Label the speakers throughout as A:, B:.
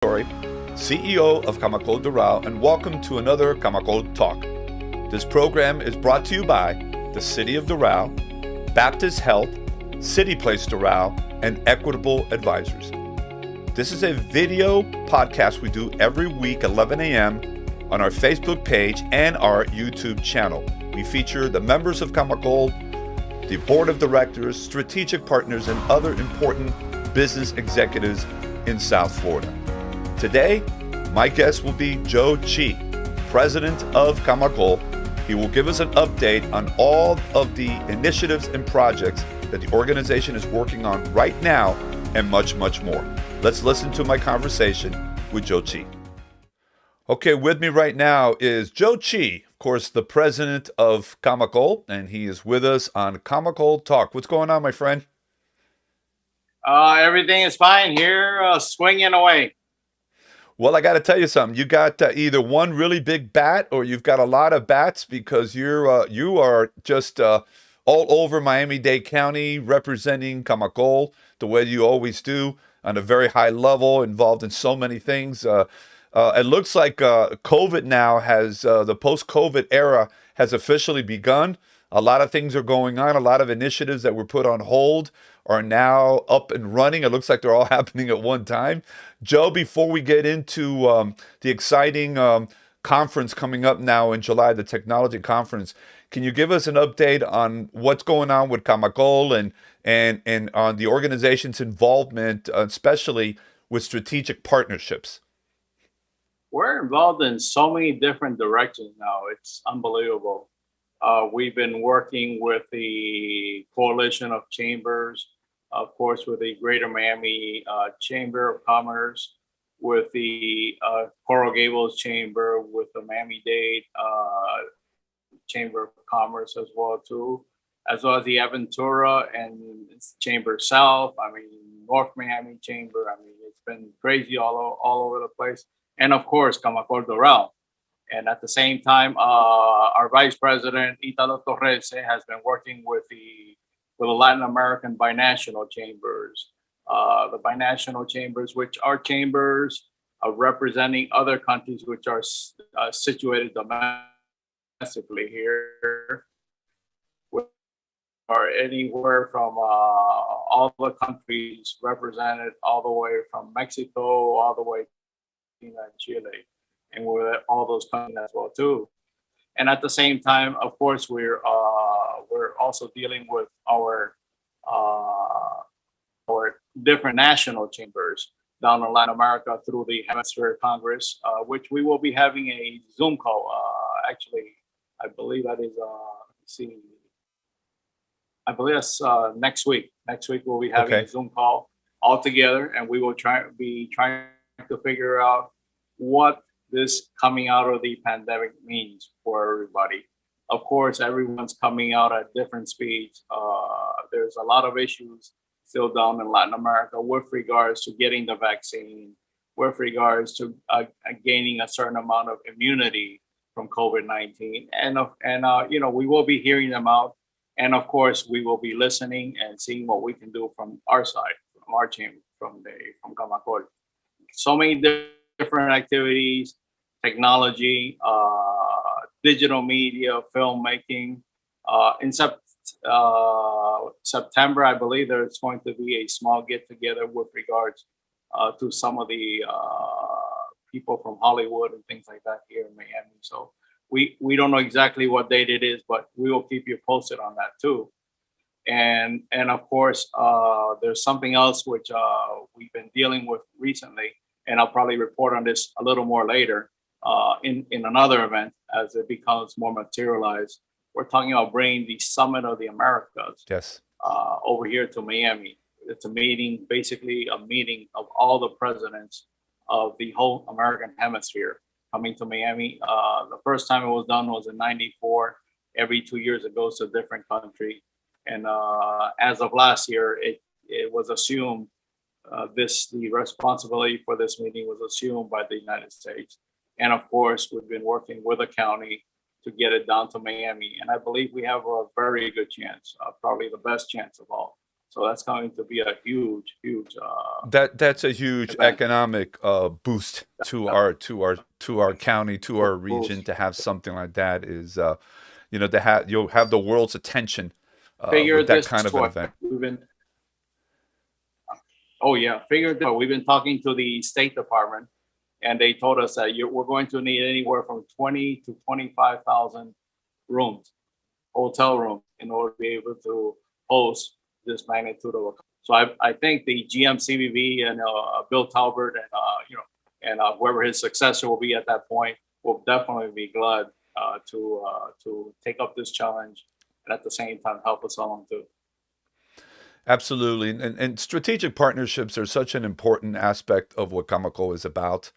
A: Torre, CEO of Camacol Doral, and welcome to another Camacol Talk. This program is brought to you by the City of Doral, Baptist Health, City Place Doral, and Equitable Advisors. This is a video podcast we do every week, 11 a.m. on our Facebook page and our YouTube channel. We feature the members of Camacol, the board of directors, strategic partners, and other important business executives in South Florida. Today, my guest will be Joe Chi, president of Camacol. He will give us an update on all of the initiatives and projects that the organization is working on right now and much, much more. Let's listen to my conversation with Joe Chi. Okay, with me right now is Joe Chi, of course, the president of Camacol, and he is with us on Camacol Talk. What's going on, my friend?
B: Everything is fine here, swinging away.
A: Well, I got to tell you something. You got either one really big bat, or you've got a lot of bats, because you are just all over Miami-Dade County representing Camacol the way you always do, on a very high level, involved in so many things. It looks like COVID now has, the post-COVID era has officially begun. A lot of things are going on. A lot of initiatives that were put on hold are now up and running. It looks like they're all happening at one time. Joe, before we get into the exciting conference coming up now in July, the technology conference, can you give us an update on what's going on with Camacol and on the organization's involvement, especially with strategic partnerships?
B: We're involved in so many different directions now. It's unbelievable. We've been working with the Coalition of Chambers, of course, with the Greater Miami Chamber of Commerce, with the Coral Gables Chamber, with the Miami-Dade Chamber of Commerce as well, too, as well as the Aventura and Chamber South. I mean, North Miami Chamber. I mean, it's been crazy all over the place. And of course, Camacol Doral. And at the same time, our Vice President, Italo Torres, has been working with the Latin American binational chambers. The binational chambers, which are chambers representing other countries which are situated domestically here, are anywhere from all the countries represented, all the way from Mexico, all the way to Chile. And with all those countries as well too. And at the same time, of course, we're also dealing with our different national chambers down in Latin America through the Hemisphere Congress, which we will be having a Zoom call. Actually, I believe that is I believe that's next week. Next week we'll be having a Zoom call all together, and we will be trying to figure out what this coming out of the pandemic means for everybody. Of course, everyone's coming out at different speeds. There's a lot of issues still down in Latin America with regards to getting the vaccine, with regards to gaining a certain amount of immunity from COVID-19. And we will be hearing them out. And of course, we will be listening and seeing what we can do from our side, from our chamber, from Camacol. So many different activities, technology, digital media, filmmaking. In September, I believe there's going to be a small get-together with regards to some of the people from Hollywood and things like that here in Miami. So we don't know exactly what date it is, but we will keep you posted on that too. And of course, there's something else which we've been dealing with recently, and I'll probably report on this a little more later in another event as it becomes more materialized. We're talking about bringing the Summit of the Americas over here to Miami. It's a meeting, basically a meeting of all the presidents of the whole American hemisphere coming to Miami. The first time it was done was in '94. Every 2 years it goes to a different country. And as of last year, it was assumed the responsibility for this meeting was assumed by the United States. And of course, we've been working with the county to get it down to Miami. And I believe we have a very good chance, probably the best chance of all, So that's going to be a huge, huge
A: That's a huge
B: event.
A: economic boost to our county, to our region.
B: Boost.
A: To have something like that is, to have you'll have the world's attention
B: Figure
A: with that
B: this
A: kind of an
B: way.
A: event.
B: We've been, oh yeah, figure this way. We've been talking to the State Department, and they told us that we're going to need anywhere from 20 to 25,000 rooms, hotel rooms, in order to be able to host this magnitude of a. So I think the GMCBB and Bill Talbert and whoever his successor will be at that point will definitely be glad to take up this challenge and at the same time help us along too.
A: Absolutely, and strategic partnerships are such an important aspect of what Camacol is about.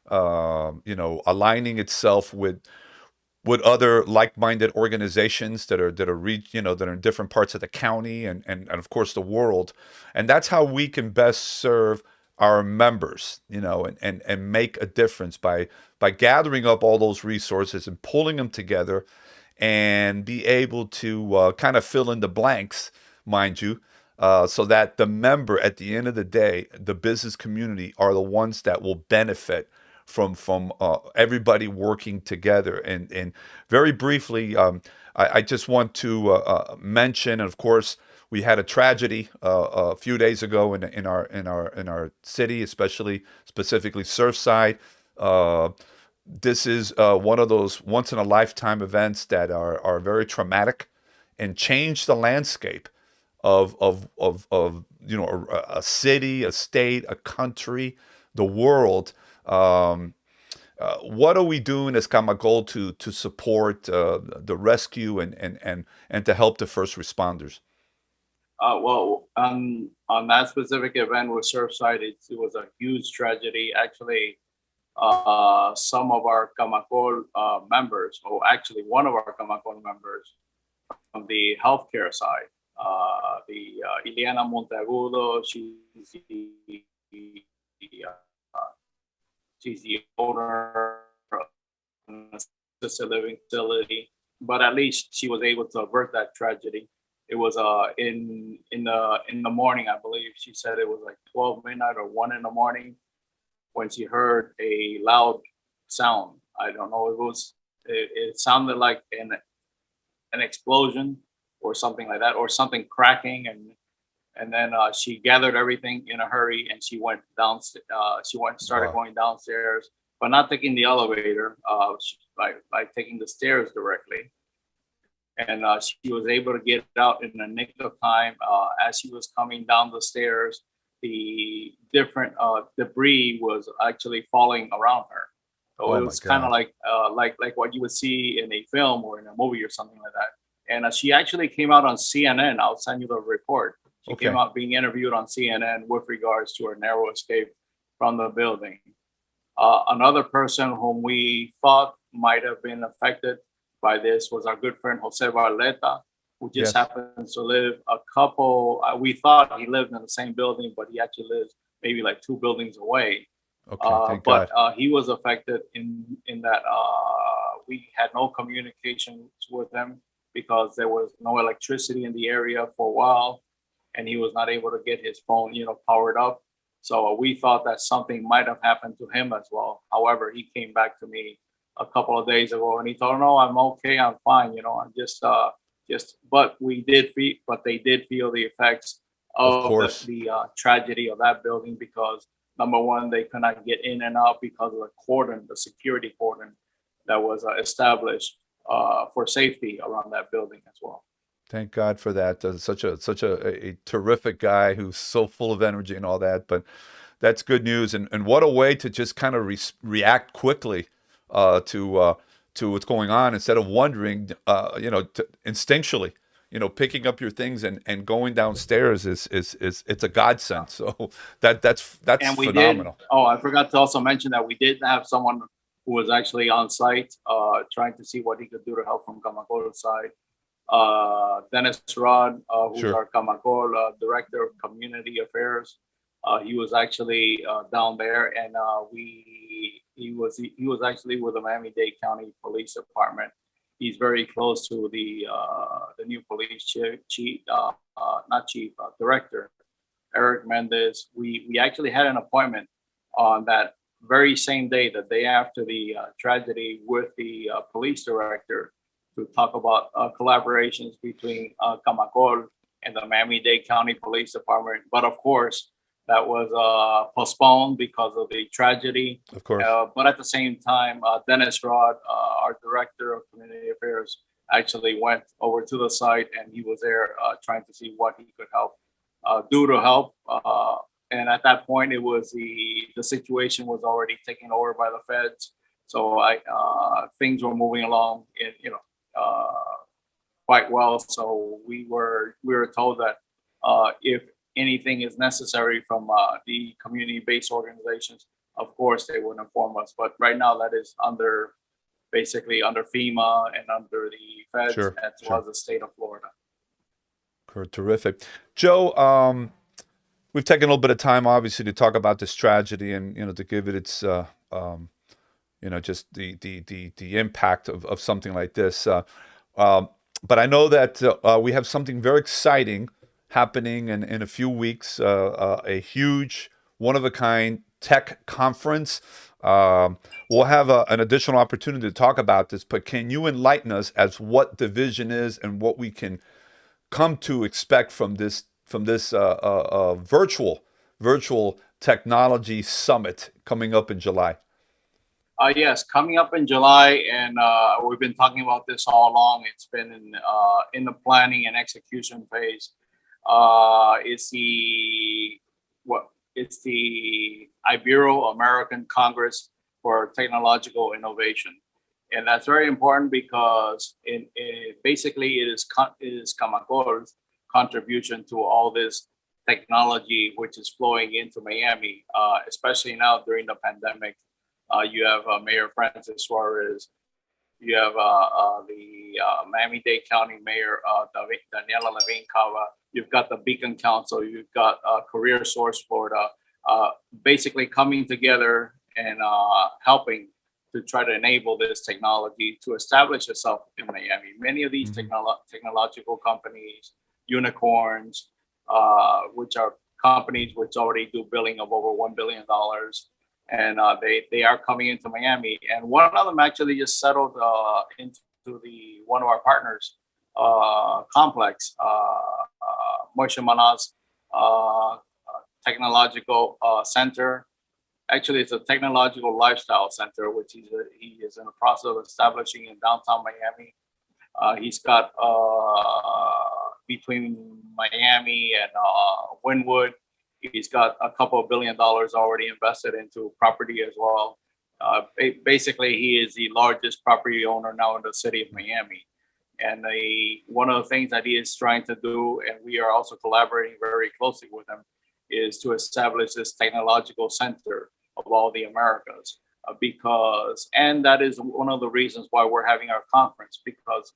A: Aligning itself with other like-minded organizations that are in different parts of the county and of course the world, and that's how we can best serve our members, and make a difference by gathering up all those resources and pulling them together and be able to kind of fill in the blanks, mind you, so that the member at the end of the day, the business community, are the ones that will benefit from everybody working together. And very briefly, I just want to mention, of course, we had a tragedy a few days ago in our city, specifically Surfside. This is one of those once in a lifetime events that are very traumatic and change the landscape of a city, a state, a country, the world. What are we doing as Camacol to support the rescue and to help the first responders?
B: Well, on that specific event with Surfside, it was a huge tragedy. Actually, some of our Camacol members, or actually one of our Camacol members from the healthcare side, Ileana Monteagudo, she's the owner of an assisted living facility, but at least she was able to avert that tragedy. It was in the morning, I believe. She said it was like 12 midnight or 1 in the morning when she heard a loud sound. I don't know. It sounded like an explosion or something like that, or something cracking, and then she gathered everything in a hurry and she went down. Started
A: Wow.
B: going downstairs, but not taking the elevator. By taking the stairs directly, and she was able to get out in the nick of time. As she was coming down the stairs, the different debris was actually falling around her. So
A: Oh
B: it
A: my
B: was kind of
A: God.
B: like what you would see in a film or in a movie or something like that. And she actually came out on CNN. I'll send you the report. She came
A: Okay.
B: out being interviewed on CNN with regards to her narrow escape from the building. Another person whom we thought might have been affected by this was our good friend Jose Barleta, who just
A: Yes.
B: happens to live a couple. We thought he lived in the same building, but he actually lives maybe like 2 buildings away.
A: Okay. Thank
B: But
A: God.
B: he was affected in that we had no communication with him because there was no electricity in the area for a while, and he was not able to get his phone, powered up. So we thought that something might have happened to him as well. However, he came back to me a couple of days ago and he told, "No, I'm okay, I'm fine. I'm just." But they did feel the effects
A: Of
B: of the
A: course.
B: the tragedy of that building because number one, they could not get in and out because of the security cordon that was established for safety around that building as well.
A: Thank God for that. Such a terrific guy who's so full of energy and all that. But that's good news. And what a way to just kind of react quickly to what's going on instead of wondering, instinctually, picking up your things and going downstairs is it's a godsend. So that's
B: And we did.
A: phenomenal.
B: Oh, I forgot to also mention that we did have someone who was actually on site, trying to see what he could do to help from Camacolo's side. Dennis Rod, who's
A: Sure.
B: our Camacol Director of Community Affairs, he was actually down there, and he was actually with the Miami-Dade County Police Department, He's very close to the new police chief, not chief, director, Eric Mendez. We actually had an appointment on that very same day, the day after the tragedy, with the police director to talk about collaborations between Camacol and the Miami-Dade County Police Department. But of course, that was postponed because of the tragedy.
A: Of course.
B: But at the same time, Dennis Rod, our director of community affairs, actually went over to the site, and he was there trying to see what he could do to help. And at that point, it was the situation was already taken over by the feds. So things were moving along, quite well. So we were told that if anything is necessary from the community-based organizations, of course they would inform us. But right now, that is basically under FEMA and under the feds, as well as the state of Florida.
A: Terrific. Joe, we've taken a little bit of time, obviously, to talk about this tragedy and, to give it its, just the impact of something like this. But I know that we have something very exciting happening in a few weeks, a huge, one-of-a-kind tech conference. We'll have an additional opportunity to talk about this, but can you enlighten us as what the vision is and what we can come to expect from this virtual technology summit coming up in July?
B: Yes, coming up in July, and we've been talking about this all along. It's been in the planning and execution phase. It's the Ibero-American Congress for Technological Innovation, and that's very important because basically it is Camacol's contribution to all this technology which is flowing into Miami, especially now during the pandemic. You have Mayor Francis Suarez. You have the Miami-Dade County Mayor, Daniela Levine Cava. You've got the Beacon Council. You've got Career Source Florida, basically coming together and helping to try to enable this technology to establish itself in Miami. Many of these technological companies, unicorns, which are companies which already do billing of over $1 billion. And they are coming into Miami. And one of them actually just settled into one of our partners complex, Moshe Manaz Technological Center. Actually, it's a technological lifestyle center, which he is in the process of establishing in downtown Miami. He's got between Miami and Wynwood, he's got a couple of $1 billion already invested into property as well. Basically, he is the largest property owner now in the city of Miami. And one of the things that he is trying to do, and we are also collaborating very closely with him, is to establish this technological center of all the Americas. And that is one of the reasons why we're having our conference, because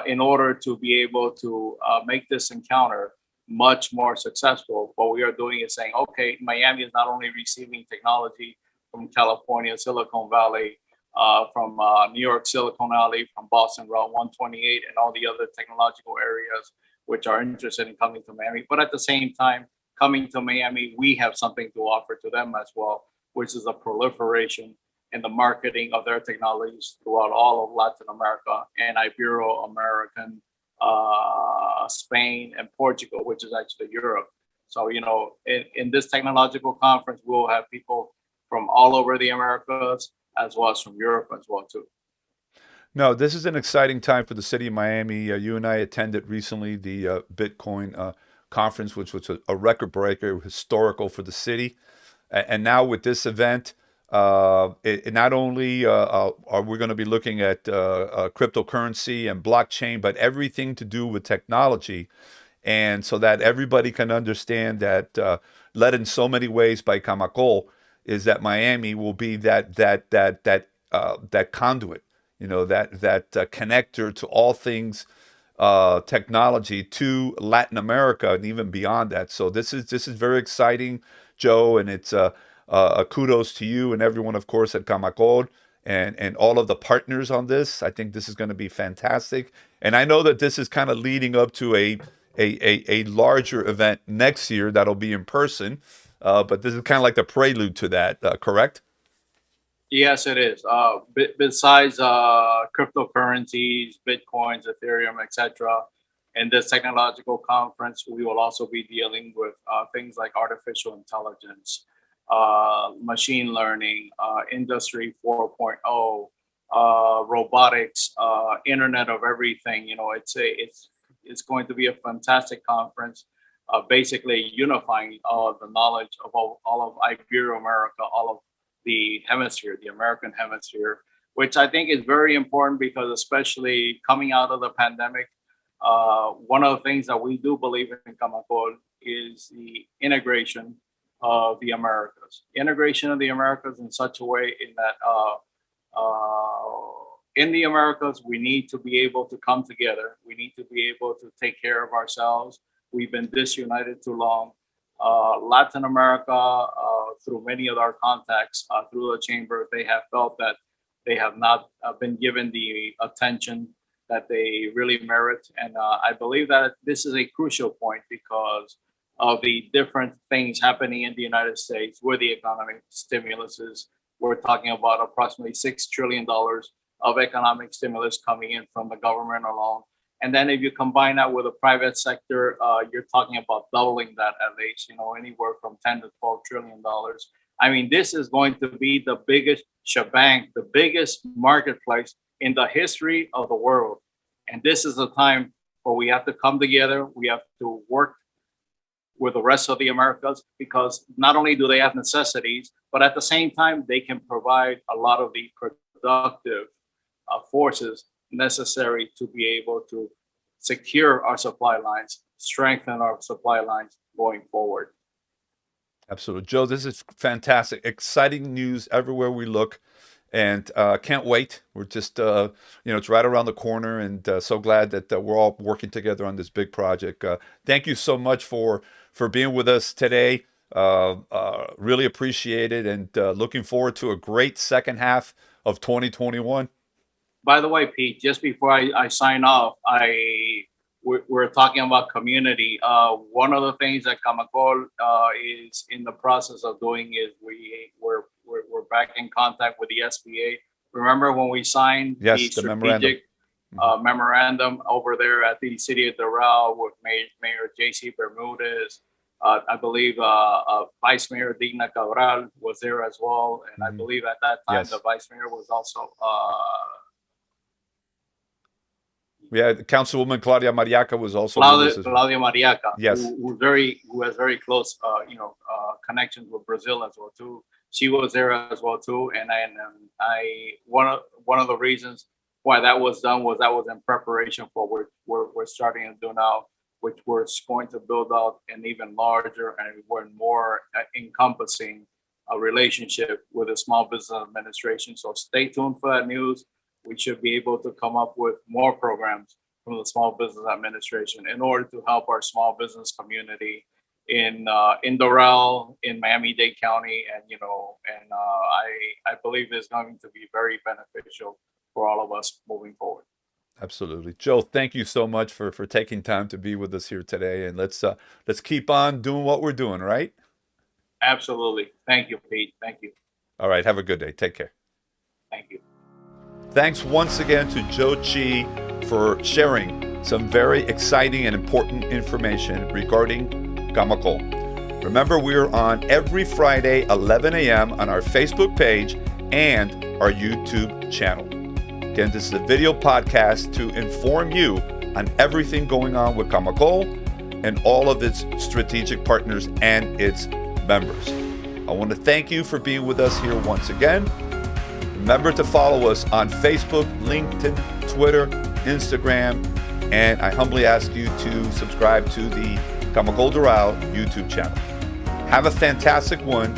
B: in order to be able to make this encounter much more successful, what we are doing is saying, okay, Miami is not only receiving technology from California, Silicon Valley, from New York, Silicon Valley, from Boston, Route 128, and all the other technological areas which are interested in coming to Miami. But at the same time, coming to Miami, we have something to offer to them as well, which is a proliferation in the marketing of their technologies throughout all of Latin America and Ibero-American, Spain and Portugal, which is actually Europe. So, in this technological conference, we'll have people from all over the Americas, as well as from Europe as well, too.
A: No, this is an exciting time for the city of Miami. You and I attended recently the Bitcoin conference, which was a record breaker, historical for the city. And now with this event, it not only are we going to be looking at cryptocurrency and blockchain, but everything to do with technology, and so that everybody can understand that led in so many ways by Camacol is that Miami will be that conduit, that connector to all things technology to Latin America and even beyond that. So this is very exciting, Joe, and it's a kudos to you and everyone, of course, at Camacol. and all of the partners on this. I think this is going to be fantastic. And I know that this is kind of leading up to a larger event next year that'll be in person. But this is kind of like the prelude to that, correct?
B: Yes, it is. Besides cryptocurrencies, bitcoins, Ethereum, etc., in this technological conference, we will also be dealing with things like artificial intelligence, machine learning, Industry 4.0, robotics, Internet of Everything. You know, it's going to be a fantastic conference. Basically unifying all of the knowledge of all of Ibero-America, all of the hemisphere, the American hemisphere, which I think is very important because especially coming out of the pandemic, one of the things that we do believe in Camacol is the integration of the Americas. Integration of the Americas in such a way in that in the Americas, we need to be able to come together. We need to be able to take care of ourselves. We've been disunited too long. Latin America, through many of our contacts through the chamber, they have felt that they have not been given the attention that they really merit. And I believe that this is a crucial point because of the different things happening in the United States with the economic stimuluses. We're talking about approximately $6 trillion of economic stimulus coming in from the government alone. And then if you combine that with the private sector, you're talking about doubling that at least, you know, anywhere from 10 to 12 trillion dollars. I mean, this is going to be the biggest shebang, the biggest marketplace in the history of the world. And this is the time where we have to come together. We have to work with the rest of the Americas because not only do they have necessities, but at the same time, they can provide a lot of the productive forces necessary to be able to secure our supply lines, strengthen our supply lines going forward.
A: Absolutely. Joe, this is fantastic. Exciting news everywhere we look. And can't wait. We're just, it's right around the corner, and so glad that we're all working together on this big project. Thank you so much for being with us today. Really appreciate it, and looking forward to a great second half of 2021.
B: By the way, Pete, just before I sign off, we're talking about community. One of the things that Camacol is in the process of doing is we're back in contact with the SBA. Remember when we signed the strategic memorandum over there at the city of Doral with Mayor J.C. Bermudez. I believe Vice Mayor Digna Cabral was there as well. And I believe at that time, the Vice Mayor was also...
A: Yeah, Councilwoman Claudia Mariaca was also
B: Claudia Mariaca,
A: yes,
B: who has very close, connections with Brazil as well too. She was there as well too, and one of the reasons why that was done was that was in preparation for what we're starting to do now, which we're going to build out an even larger and more encompassing relationship with the Small Business Administration. So stay tuned for that news. We should be able to come up with more programs from the Small Business Administration in order to help our small business community in Doral, in Miami-Dade County, and I believe it's going to be very beneficial for all of us moving forward.
A: Absolutely. Joe, thank you so much for taking time to be with us here today, and let's keep on doing what we're doing, right?
B: Absolutely. Thank you, Pete. Thank you.
A: All right. Have a good day. Take care.
B: Thank you.
A: Thanks once again to Joe Chi for sharing some very exciting and important information regarding Camacol. Remember, we're on every Friday, 11 a.m. on our Facebook page and our YouTube channel. Again, this is a video podcast to inform you on everything going on with Camacol and all of its strategic partners and its members. I want to thank you for being with us here once again. Remember to follow us on Facebook, LinkedIn, Twitter, Instagram, and I humbly ask you to subscribe to the Camacol Doral YouTube channel. Have a fantastic one.